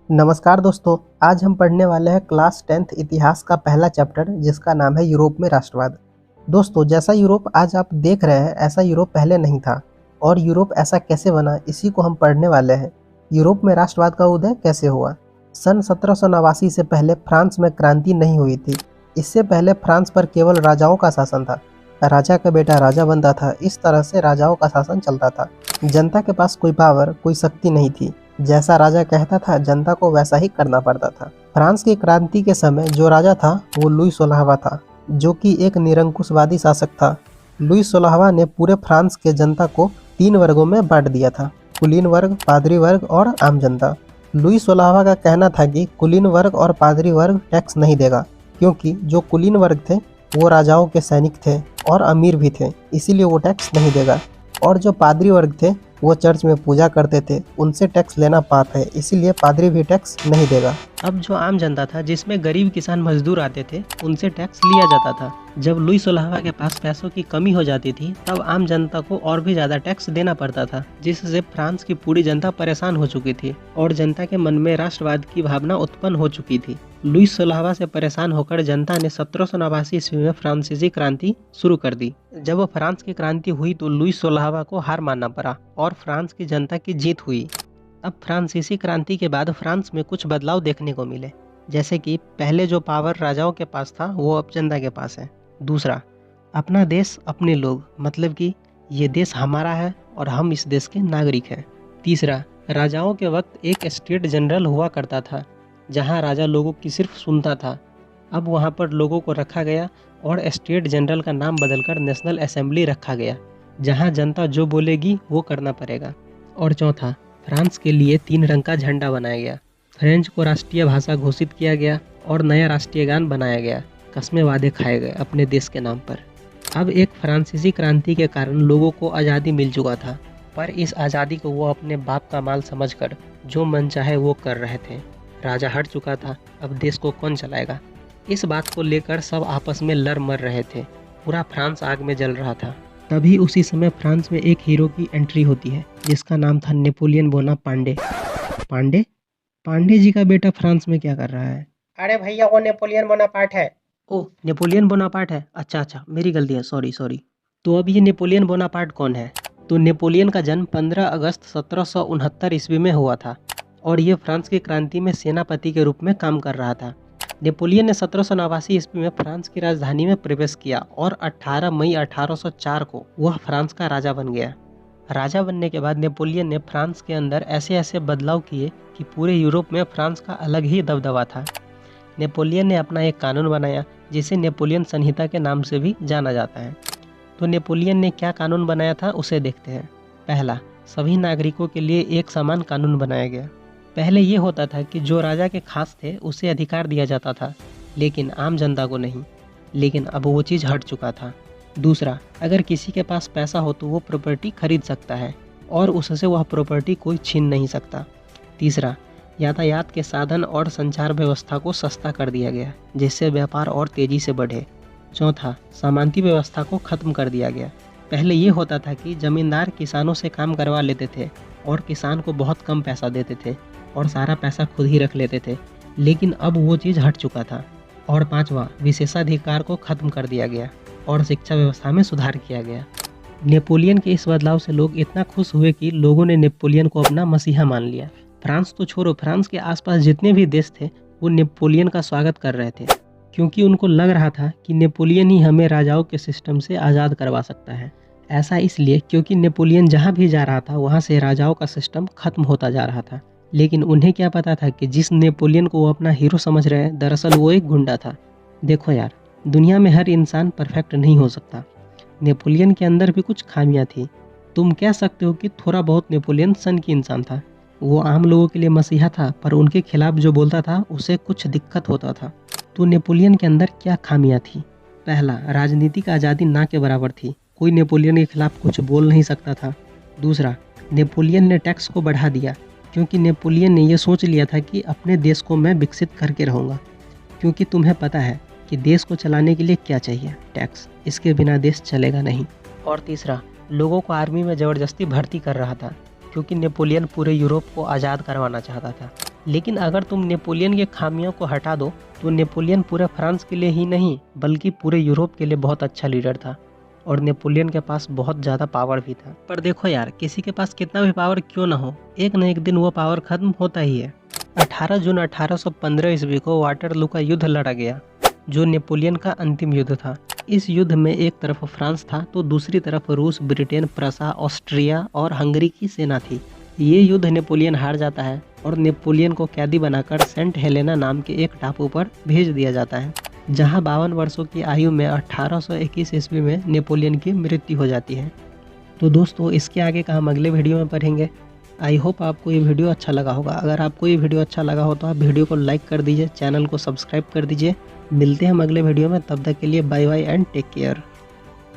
नमस्कार दोस्तों, आज हम पढ़ने वाले हैं क्लास 10th इतिहास का पहला चैप्टर जिसका नाम है यूरोप में राष्ट्रवाद। दोस्तों, जैसा यूरोप आज आप देख रहे हैं ऐसा यूरोप पहले नहीं था और यूरोप ऐसा कैसे बना इसी को हम पढ़ने वाले हैं। यूरोप में राष्ट्रवाद का उदय कैसे हुआ। सन 1789 से पहले फ्रांस में क्रांति नहीं हुई थी। इससे पहले फ्रांस पर केवल राजाओं का शासन था। राजा का बेटा राजा बनता था। इस तरह से राजाओं का शासन चलता था। जनता के पास कोई पावर, कोई शक्ति नहीं थी। जैसा राजा कहता था जनता को वैसा ही करना पड़ता था। फ्रांस की क्रांति के समय जो राजा था वो लुई 16वां था, जो कि एक निरंकुशवादी शासक था। लुई 16वां ने पूरे फ्रांस के जनता को 3 वर्गों में बांट दिया था: कुलीन वर्ग, पादरी वर्ग और आम जनता। लुई 16वां का कहना था कि कुलीन वर्ग और पादरी वर्ग टैक्स नहीं देगा, क्योंकि जो कुलीन वर्ग थे वो राजाओं के सैनिक थे और अमीर भी थे, इसीलिए वो टैक्स नहीं देगा। और जो पादरी वर्ग थे वो चर्च में पूजा करते थे, उनसे टैक्स लेना पाप है, इसीलिए पादरी भी टैक्स नहीं देगा। अब जो आम जनता था, जिसमें गरीब किसान मजदूर आते थे, उनसे टैक्स लिया जाता था। जब लुई 16वां के पास पैसों की कमी हो जाती थी तब आम जनता को और भी ज्यादा टैक्स देना पड़ता था, जिससे फ्रांस की पूरी जनता परेशान हो चुकी थी और जनता के मन में राष्ट्रवाद की भावना उत्पन्न हो चुकी थी। लुई 16वां से परेशान होकर जनता ने 1789 ईस्वी में फ्रांसीसी क्रांति शुरू कर दी। जब फ्रांस की क्रांति हुई तो लुई 16वां को हार मानना पड़ा और फ्रांस की जनता की जीत हुई। अब फ्रांसीसी क्रांति के बाद फ्रांस में कुछ बदलाव देखने को मिले, जैसे कि पहले जो पावर राजाओं के पास था वो अब जनता के पास है। दूसरा, अपना देश अपने लोग, मतलब कि ये देश हमारा है और हम इस देश के नागरिक हैं। तीसरा, राजाओं के वक्त एक स्टेट जनरल हुआ करता था जहां राजा लोगों की सिर्फ सुनता था। अब वहां पर लोगों को रखा गया और स्टेट जनरल का नाम बदलकर नेशनल असेंबली रखा गया, जहां जनता जो बोलेगी वो करना पड़ेगा। और चौथा, फ्रांस के लिए 3 रंग का झंडा बनाया गया। फ्रेंच को राष्ट्रीय भाषा घोषित किया गया और नया राष्ट्रीय गान बनाया गया। कस्में वादे खाए गए अपने देश के नाम पर। अब एक फ्रांसीसी क्रांति के कारण लोगों को आज़ादी मिल चुका था, पर इस आज़ादी को वो अपने बाप का माल समझकर जो मन चाहे वो कर रहे थे। राजा हट चुका था, अब देश को कौन चलाएगा, इस बात को लेकर सब आपस में लड़ मर रहे थे। पूरा फ्रांस आग में जल रहा था। तभी उसी समय फ्रांस में एक हीरो की एंट्री होती है जिसका नाम था नेपोलियन बोनापार्टे। पांडे पांडे जी का बेटा फ्रांस में क्या कर रहा है? अरे भैया, वो नेपोलियन बोनापार्ट है। ओह, नेपोलियन बोनापार्ट है। अच्छा, मेरी गलती है, सॉरी। तो अब ये नेपोलियन बोनापार्ट कौन है? तो नेपोलियन का जन्म 15 अगस्त 1769 ईस्वी में हुआ था और ये फ्रांस की क्रांति में सेनापति के रूप में काम कर रहा था। नेपोलियन ने 1789 ईस्वी में फ्रांस की राजधानी में प्रवेश किया और 18 मई 1804 को वह फ्रांस का राजा बन गया। राजा बनने के बाद नेपोलियन ने फ्रांस के अंदर ऐसे ऐसे बदलाव किए कि पूरे यूरोप में फ्रांस का अलग ही दबदबा था। नेपोलियन ने अपना एक कानून बनाया जिसे नेपोलियन संहिता के नाम से भी जाना जाता है। तो नेपोलियन ने क्या कानून बनाया था उसे देखते हैं। पहला, सभी नागरिकों के लिए एक समान कानून बनाया गया। पहले ये होता था कि जो राजा के खास थे उसे अधिकार दिया जाता था, लेकिन आम जनता को नहीं। लेकिन अब वो चीज़ हट चुका था। दूसरा, अगर किसी के पास पैसा हो तो वो प्रॉपर्टी खरीद सकता है और उससे वह प्रॉपर्टी कोई छीन नहीं सकता। तीसरा, यातायात के साधन और संचार व्यवस्था को सस्ता कर दिया गया, जिससे व्यापार और तेज़ी से बढ़े। चौथा, सामंती व्यवस्था को खत्म कर दिया गया। पहले ये होता था कि जमींदार किसानों से काम करवा लेते थे और किसान को बहुत कम पैसा देते थे और सारा पैसा खुद ही रख लेते थे, लेकिन अब वो चीज़ हट चुका था। और पांचवा, विशेषाधिकार को खत्म कर दिया गया और शिक्षा व्यवस्था में सुधार किया गया। नेपोलियन के इस बदलाव से लोग इतना खुश हुए कि लोगों ने नेपोलियन को अपना मसीहा मान लिया। फ्रांस तो छोड़ो, फ्रांस के आसपास जितने भी देश थे वो नेपोलियन का स्वागत कर रहे थे, क्योंकि उनको लग रहा था कि नेपोलियन ही हमें राजाओं के सिस्टम से आज़ाद करवा सकता है। ऐसा इसलिए क्योंकि नेपोलियन जहाँ भी जा रहा था वहाँ से राजाओं का सिस्टम खत्म होता जा रहा था। लेकिन उन्हें क्या पता था कि जिस नेपोलियन को वो अपना हीरो समझ रहे हैं, दरअसल वो एक गुंडा था। देखो यार, दुनिया में हर इंसान परफेक्ट नहीं हो सकता। नेपोलियन के अंदर भी कुछ खामियां थी। तुम कह सकते हो कि थोड़ा बहुत नेपोलियन सन की इंसान था। वो आम लोगों के लिए मसीहा था, पर उनके खिलाफ जो बोलता था उसे कुछ दिक्कत होता था। तो नेपोलियन के अंदर क्या खामियां थी? पहला, राजनीतिक आज़ादी ना के बराबर थी। कोई नेपोलियन के खिलाफ कुछ बोल नहीं सकता था। दूसरा, नेपोलियन ने टैक्स को बढ़ा दिया, क्योंकि नेपोलियन ने यह सोच लिया था कि अपने देश को मैं विकसित करके रहूँगा। क्योंकि तुम्हें पता है कि देश को चलाने के लिए क्या चाहिए, टैक्स। इसके बिना देश चलेगा नहीं। और तीसरा, लोगों को आर्मी में ज़बरदस्ती भर्ती कर रहा था, क्योंकि नेपोलियन पूरे यूरोप को आज़ाद करवाना चाहता था। लेकिन अगर तुम नेपोलियन की खामियों को हटा दो तो नेपोलियन पूरे फ्रांस के लिए ही नहीं बल्कि पूरे यूरोप के लिए बहुत अच्छा लीडर था और नेपोलियन के पास बहुत ज़्यादा पावर भी था। पर देखो यार, किसी के पास कितना भी पावर क्यों ना हो, एक न एक दिन वो पावर खत्म होता ही है। 18 जून 1815 ईस्वी को वाटरलू का युद्ध लड़ा गया जो नेपोलियन का अंतिम युद्ध था। इस युद्ध में एक तरफ फ्रांस था तो दूसरी तरफ रूस, ब्रिटेन, प्रसा, ऑस्ट्रिया और हंगरी की सेना थी। ये युद्ध नेपोलियन हार जाता है और नेपोलियन को कैदी बनाकर सेंट हेलेना नाम के एक टापू पर भेज दिया जाता है, जहां 52 वर्षों की आयु में 1821 ईस्वी में नेपोलियन की मृत्यु हो जाती है। तो दोस्तों, इसके आगे का हम अगले वीडियो में पढ़ेंगे। आई होप आपको ये वीडियो अच्छा लगा होगा। अगर आपको ये वीडियो अच्छा लगा हो तो आप वीडियो को लाइक कर दीजिए, चैनल को सब्सक्राइब कर दीजिए। मिलते हैं हम अगले वीडियो में, तब तक के लिए bye bye and take care.